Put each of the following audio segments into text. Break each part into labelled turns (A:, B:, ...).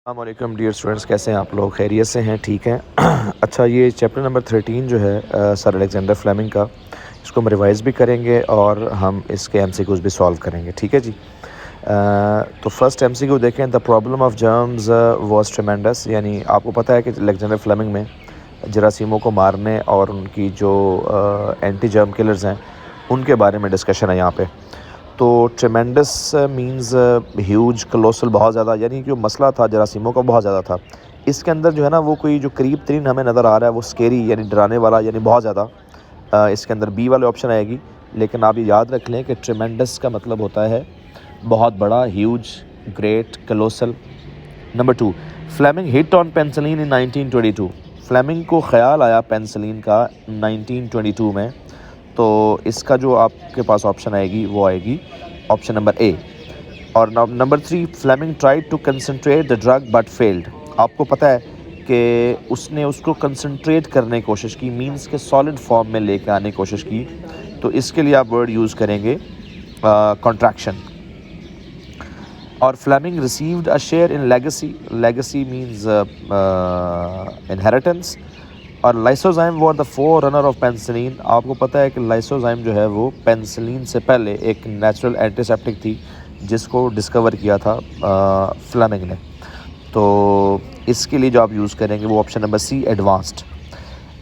A: السلام علیکم dear students, کیسے ہیں آپ لوگ؟ خیریت سے ہیں؟ ٹھیک ہیں؟ اچھا، یہ چیپٹر نمبر 13 جو ہے سر الیگزینڈر فلیمنگ کا، اس کو ہم ریوائز بھی کریں گے اور ہم اس کے MCQs بھی سالو کریں گے. ٹھیک ہے جی. تو فرسٹ MCQ دیکھیں. The problem of germs was tremendous. یعنی آپ کو پتہ ہے کہ الیگزینڈر فلیمنگ میں جراثیموں کو مارنے اور ان کی جو اینٹی جرم کلرز ہیں ان کے بارے میں ڈسکشن ہے یہاں پہ. تو ٹریمینڈس مینز ہیوج، کلوسل، بہت زیادہ. یعنی جو مسئلہ تھا جراثیموں کا بہت زیادہ تھا. اس کے اندر جو ہے نا وہ کوئی جو قریب ترین ہمیں نظر آ رہا ہے وہ اسکیری، یعنی ڈرانے والا، یعنی بہت زیادہ. اس کے اندر بی والے آپشن آئے گی. لیکن آپ یہ یاد رکھ لیں کہ ٹریمینڈس کا مطلب ہوتا ہے بہت بڑا، ہیوج، گریٹ، کلوسل. نمبر 2، فلیمنگ ہٹ آن پینسلین ان 1922. فلیمنگ کو خیال آیا پینسلین کا 1922 میں. تو اس کا جو آپ کے پاس آپشن آئے گی وہ آئے گی آپشن نمبر اے. اور number 3، Fleming tried to concentrate the drug but failed. آپ کو پتہ ہے کہ اس نے اس کو کنسنٹریٹ کرنے کی کوشش کی، مینس کہ سالڈ فارم میں لے کے آنے کی کوشش کی. تو اس کے لیے آپ ورڈ یوز کریں گے کنٹریکشن. اور Fleming received a share in legacy. Legacy means inheritance. اور lysozyme was the forerunner of penicillin. آپ کو پتہ ہے کہ لائسوزائم جو ہے وہ پینسلین سے پہلے ایک نیچرل اینٹی سیپٹک تھی جس کو ڈسکور کیا تھا فلیمنگ نے. تو اس کے لیے جو آپ یوز کریں گے وہ option number C, advanced.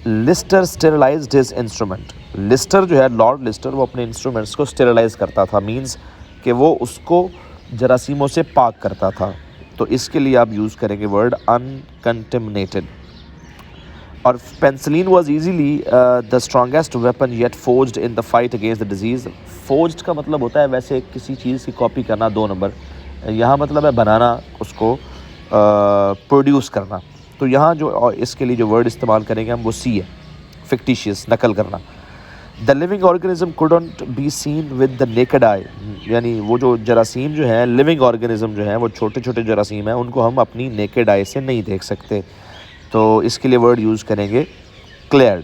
A: Lister sterilized his instrument. Lister جو ہے، لارڈ لسٹر، وہ اپنے انسٹرومنٹس کو اسٹیرلائز کرتا تھا، مینز کہ وہ اس کو جراثیموں سے پاک کرتا تھا. تو اس کے لیے آپ یوز کریں گے ورڈ انکنٹمنیٹڈ. اور penicillin was easily the strongest weapon yet forged in the fight against the disease. Forged کا مطلب ہوتا ہے ویسے کسی چیز کی کاپی کرنا، 2 نمبر. یہاں مطلب ہے بنانا، اس کو پروڈیوس کرنا. تو یہاں جو اس کے لیے جو ورڈ استعمال کریں گے ہم وہ سی ہے، فکٹیشیس، نقل کرنا. The living organism couldn't be seen with the naked eye. یعنی وہ جو جراثیم جو ہیں، لیونگ آرگنزم جو ہیں، وہ چھوٹے چھوٹے جراثیم ہیں، ان کو ہم اپنی نیکڈ آئی سے نہیں دیکھ سکتے. تو اس کے لیے ورڈ یوز کریں گے cleared.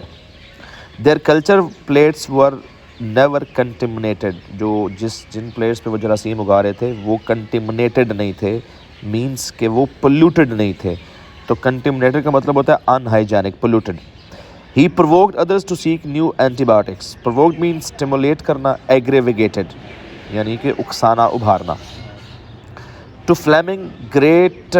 A: Their culture plates were never contaminated. جو جن پلیٹس پہ وہ جراثیم اگا رہے تھے وہ کنٹمنیٹڈ نہیں تھے، مینس کہ وہ پولیوٹڈ نہیں تھے. تو کنٹمنیٹڈ کا مطلب ہوتا ہے unhygienic, polluted. He provoked others to seek new antibiotics. Provoked means stimulate کرنا، ایگریویگیٹڈ یعنی کہ اکسانا، ابھارنا. ٹو فلیمنگ گریٹ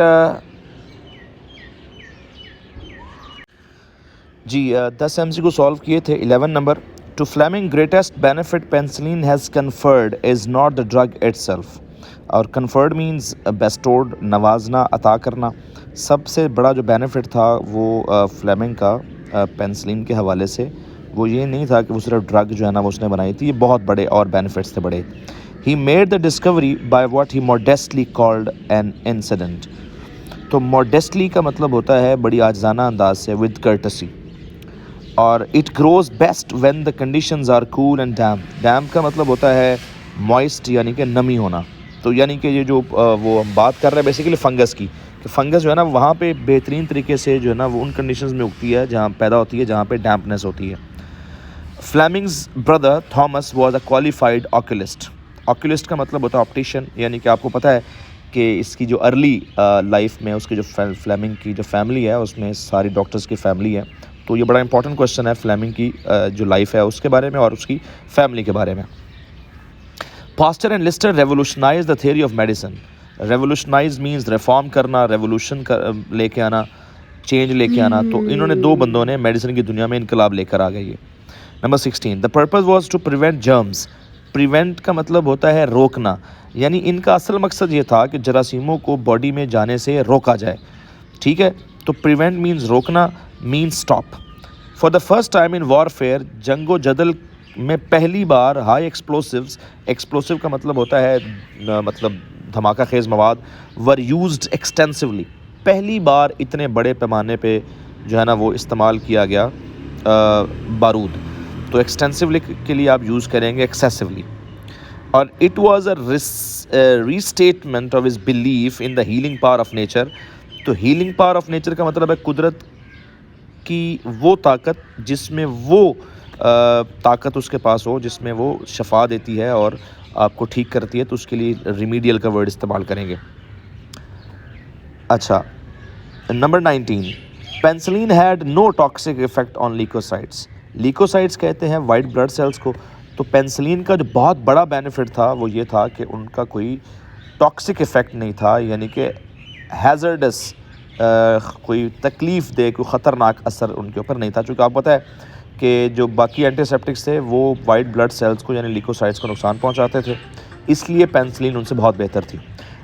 A: جی 10 MCQ سالو کیے تھے. 11 number, to Fleming greatest benefit penicillin has conferred is not the drug itself. اور conferred means bestowed, نوازنا، عطا کرنا. سب سے بڑا جو بینیفٹ تھا وہ فلیمنگ کا پینسلین کے حوالے سے وہ یہ نہیں تھا کہ وہ صرف ڈرگ جو ہے نا وہ اس نے بنائی تھی، یہ بہت بڑے اور بینیفٹس تھے بڑے. He made the discovery by what he modestly called an incident. تو موڈیسٹلی کا مطلب ہوتا ہے بڑی عاجزانہ انداز سے، ود کرٹسی. اور it grows best when the conditions are cool and damp. Damp کا مطلب ہوتا ہے موئسٹ یعنی کہ نمی ہونا. تو یعنی کہ یہ جو وہ ہم بات کر رہے ہیں بیسیکلی فنگس کی، کہ فنگس جو ہے نا وہاں پہ بہترین طریقے سے جو ہے نا وہ ان کنڈیشنز میں اگتی ہے جہاں پیدا ہوتی ہے جہاں پہ ڈیمپنیس ہوتی ہے. Fleming's brother Thomas was a qualified oculist. Oculist کا مطلب ہوتا ہے آپٹیشین. یعنی کہ آپ کو پتہ ہے کہ اس کی جو ارلی لائف میں اس کی جو فلیمنگ کی جو فیملی ہے اس میں ساری ڈاکٹرز کی فیملی ہے. تو یہ بڑا امپورٹنٹ کوشچن ہے فلیمنگ کی جو لائف ہے اس کے بارے میں اور اس کی فیملی کے بارے میں. Pasteur and Lister revolutionize the theory of medicine. Revolutionize means reform کرنا، ریولوشن لے کے آنا، چینج لے کے آنا. تو انہوں نے 2 بندوں نے میڈیسن کی دنیا میں انقلاب لے کر آ گئے. Number 16، the purpose was to prevent germs. Prevent کا مطلب ہوتا ہے روکنا. یعنی ان کا اصل مقصد یہ تھا کہ جراثیموں کو باڈی میں جانے سے روکا جائے. ٹھیک ہے. تو پریونٹ مینز روکنا، means stop. For the first time in warfare, جنگ و جدل میں پہلی بار ہائی ایکسپلوسیوز. ایکسپلوسیو کا مطلب ہوتا ہے مطلب دھماکہ خیز مواد. Were used extensively. پہلی بار اتنے بڑے پیمانے پہ جو ہے نا وہ استعمال کیا گیا بارود. تو ایکسٹینسولی کے لیے آپ یوز کریں گے ایکسیسولی. اور it was a restatement of his belief in the healing power of nature. تو ہیلنگ پاور آف نیچر کا مطلب ہے قدرت کی وہ طاقت جس میں وہ طاقت اس کے پاس ہو جس میں وہ شفا دیتی ہے اور آپ کو ٹھیک کرتی ہے. تو اس کے لیے ریمیڈیل کا ورڈ استعمال کریں گے. اچھا number 19 penicillin had no toxic effect on leucocytes. Leucocytes کہتے ہیں وائٹ بلڈ سیلس کو. تو پینسلین کا جو بہت بڑا بینیفٹ تھا وہ یہ تھا کہ ان کا کوئی ٹاکسک افیکٹ نہیں تھا, یعنی کہ ہیزرڈس کوئی تکلیف دہ کوئی خطرناک اثر ان کے اوپر نہیں تھا. چونکہ آپ پتہ ہے کہ جو باقی اینٹی سیپٹکس تھے وہ وائٹ بلڈ سیلس کو یعنی لیکوسائٹس کو نقصان پہنچاتے تھے, اس لیے پینسلین ان سے بہت بہتر تھی.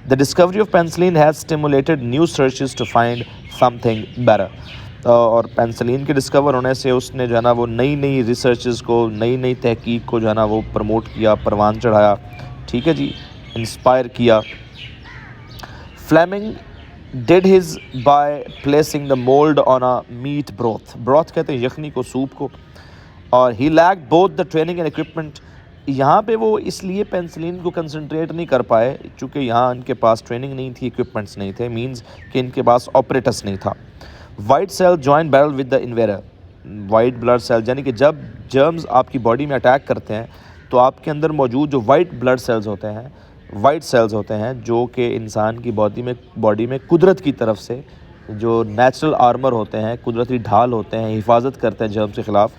A: The discovery of penicillin has stimulated new searches to find something better. اور پینسلین کے ڈسکور ہونے سے اس نے جو ہے نا وہ نئی ریسرچز کو, نئی تحقیق کو جو ہے نا وہ پروموٹ کیا, پروان چڑھایا, ٹھیک ہے جی, انسپائر کیا. Fleming did his by placing the mold on a meat broth. broth کہتے ہیں یخنی کو, سوپ کو. اور he lacked both the training and equipment. یہاں پہ وہ اس لیے پینسلین کو کنسنٹریٹ نہیں کر پائے چونکہ یہاں ان کے پاس ٹریننگ نہیں تھی, اکوپمنٹس نہیں تھے, مینز کہ ان کے پاس آپریٹس نہیں تھا. White cell join battle with the invader. White blood cell یعنی کہ جب جرمز آپ کی باڈی میں اٹیک کرتے ہیں تو آپ کے اندر موجود جو وائٹ بلڈ سیلز ہوتے ہیں, وائٹ سیلز ہوتے ہیں جو کہ انسان کی باڈی میں قدرت کی طرف سے جو نیچرل آرمر ہوتے ہیں, قدرتی ڈھال ہوتے ہیں, حفاظت کرتے ہیں جرمز کے خلاف,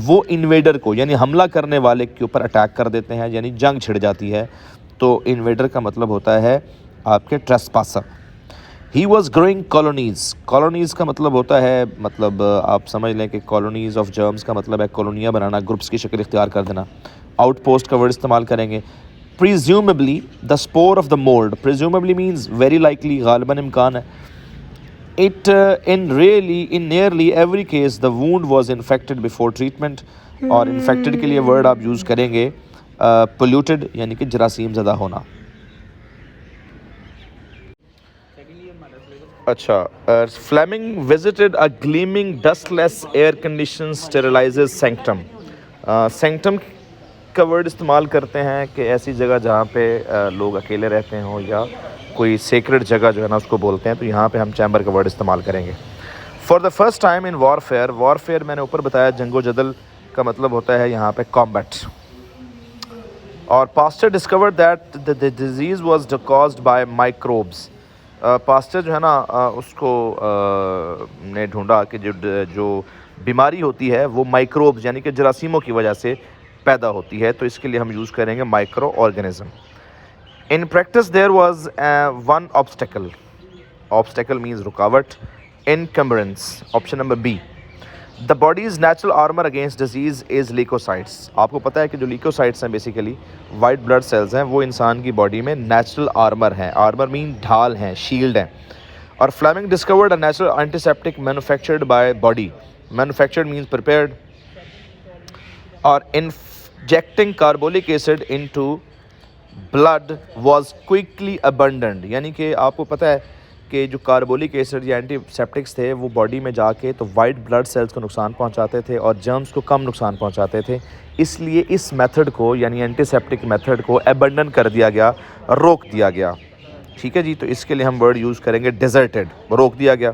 A: وہ انویڈر کو یعنی حملہ کرنے والے کے اوپر اٹیک کر دیتے ہیں, یعنی جنگ چھڑ جاتی ہے. تو انویڈر کا مطلب ہوتا ہے آپ کے trespasser. He was growing colonies. Colonies کا مطلب ہوتا ہے, مطلب آپ سمجھ لیں کہ کالونیز آف جرمز کا مطلب ہے کالونیاں بنانا, گروپس کی شکل اختیار کر دینا. آؤٹ پوسٹ کا ورڈ استعمال کریں گے. Presumably the spore of the mould. Presumably means very likely, غالباً امکان ہے. In nearly every case the wound was infected before treatment. اور infected کے لیے ورڈ آپ یوز کریں گے polluted یعنی کہ جراثیم زدہ ہونا. اچھا Fleming visited a gleaming dustless air conditioned sterilizes sanctum. sanctum کا ورڈ استعمال کرتے ہیں کہ ایسی جگہ جہاں پہ لوگ اکیلے رہتے ہوں یا کوئی سیکرڈ جگہ جو ہے نا اس کو بولتے ہیں. تو یہاں پہ ہم چیمبر کا ورڈ استعمال کریں گے. For the first time in warfare. Warfare میں نے اوپر بتایا جنگ و جدل کا مطلب ہوتا ہے یہاں پہ کامبیٹ. اور Pasteur discovered that the disease was caused by microbes. Pasteur جو ہے نا اس کو نے ڈھونڈا کہ جو بیماری ہوتی ہے وہ مائکروبز یعنی کہ جراثیموں کی وجہ سے پیدا ہوتی ہے. تو اس کے لیے ہم یوز کریں گے micro organism. In practice there was one obstacle. Obstacle means رکاوٹ. Encumbrance. Option number B. The body's natural armor against disease is leukocytes. آپ کو پتہ ہے کہ جو لیکوسائٹس ہیں بیسیکلی وائٹ بلڈ سیلز ہیں, وہ انسان کی باڈی میں نیچرل آرمر ہیں. آرمر مین ڈھال ہیں, شیلڈ ہیں. اور Fleming discovered a natural antiseptic manufactured by body. Manufactured means prepared. اور injecting carbolic acid into blood was quickly abandoned. یعنی کہ آپ کو پتہ ہے کہ جو کاربولک ایسڈ یا اینٹی سیپٹکس تھے وہ باڈی میں جا کے تو وائٹ بلڈ سیلز کو نقصان پہنچاتے تھے اور جرمز کو کم نقصان پہنچاتے تھے. اس لیے اس میتھڈ کو یعنی اینٹی سیپٹک میتھڈ کو ایبنڈن کر دیا گیا, روک دیا گیا. ٹھیک ہے جی. تو اس کے لیے ہم ورڈ یوز کریں گے ڈیزرٹڈ, روک دیا گیا.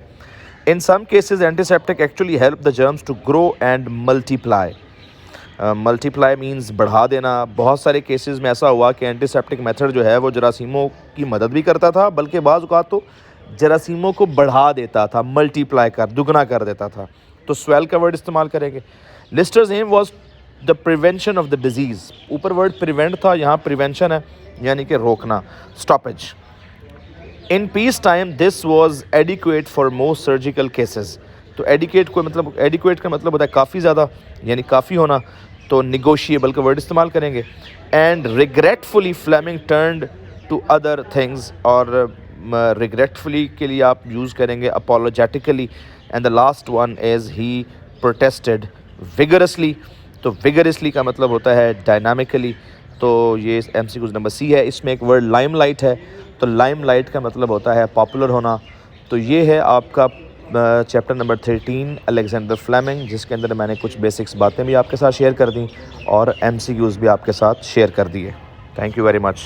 A: In some cases antiseptic actually help the germs to grow and multiply. Multiply means بڑھا دینا. بہت سارے کیسز میں ایسا ہوا کہ اینٹی سیپٹک میتھڈ جو ہے وہ جراثیموں کی مدد بھی کرتا تھا, بلکہ بعض اوقات تو جراثیموں کو بڑھا دیتا تھا, ملٹیپلائی دگنا کر دیتا تھا. تو سویل کا ورڈ استعمال کریں گے. Lister's aim was the prevention of the disease. اوپر ورڈ پریونٹ تھا, یہاں پریونشن ہے یعنی کہ روکنا, stoppage. In peace time this was adequate for most surgical cases. تو ایڈیکیٹ کا مطلب ہوتا ہے کافی زیادہ یعنی کافی ہونا. تو نیگوشیبل کا ورڈ استعمال کریں گے. And regretfully Fleming turned to other things. اور ریگریٹفلی کے لیے آپ یوز کریں گے apologetically. And the last one is he protested vigorously. تو ویگرسلی کا مطلب ہوتا ہے ڈائنامکلی. تو یہ M C Qs number C ہے. اس میں ایک ورڈ لائم لائٹ ہے. تو لائم لائٹ کا مطلب ہوتا ہے پاپولر ہونا. تو یہ ہے آپ کا چیپٹر نمبر 13 الیگزینڈر فلیمنگ, جس کے اندر میں نے کچھ بیسکس باتیں بھی آپ کے ساتھ شیئر کر دیں اور ایم سی کیوز بھی آپ کے ساتھ شیئر کر دیے. Thank you very much.